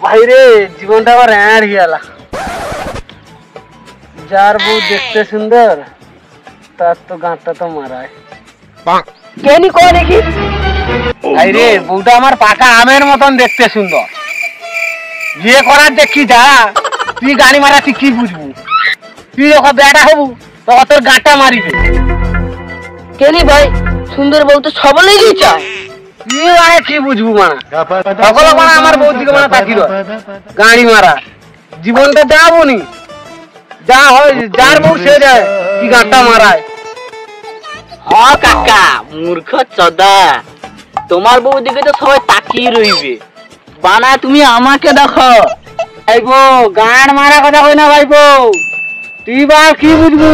ভাইরে জীবনটা আবার এড় গেল। যার বউ দেখতে সুন্দর তার তো গাঁটটা তো মারায়। কেনি কয় দেখি? ভাইরে বউটা আমার পাকা আমের মতন দেখতে সুন্দর। বিয়ে করার দেখি যা তুই গাড়ি মারা তুই কি বুঝবু? তুই যখন বেটা হবু তখন তোর গাঁটটা মারিবে। কেনি ভাই সুন্দর বউ তো সবলেই চায়। তুই মানে কি বুঝবু মানা? সকল মানা আমার বউ দিকে মানা তাকিল গাড়ি মারা জীবনটা যাবো নি। যা হয় যার বউ সে যায় কি গাঁটটা মারায়। কাকা মূর্খ চোদা, তোমার বউ দিকে তো সবাই তাকিয়ে রইবে, বানা তুমি আমাকে দেখো। ভাইবো গান মারা কথা কই না ভাইবো, তুই বা কি বুঝবু?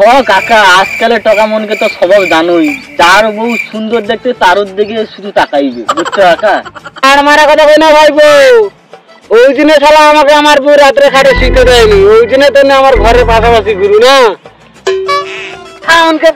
ও কাকা আজকালের টকা মনকে তো সবাই জানোই, যার বউ সুন্দর দেখতে তার দিকে শুধু তাকাইবে, বুঝছো কাকা? গান মারা কথা কই না ভাইবো, ওই দিনে শালা আমাকে আমার বউ রাত্রে খাটে শিখতে দেয়নি, ওই দিনে তো আমার ঘরের পাশাপাশি ঘুরু না। আমাকে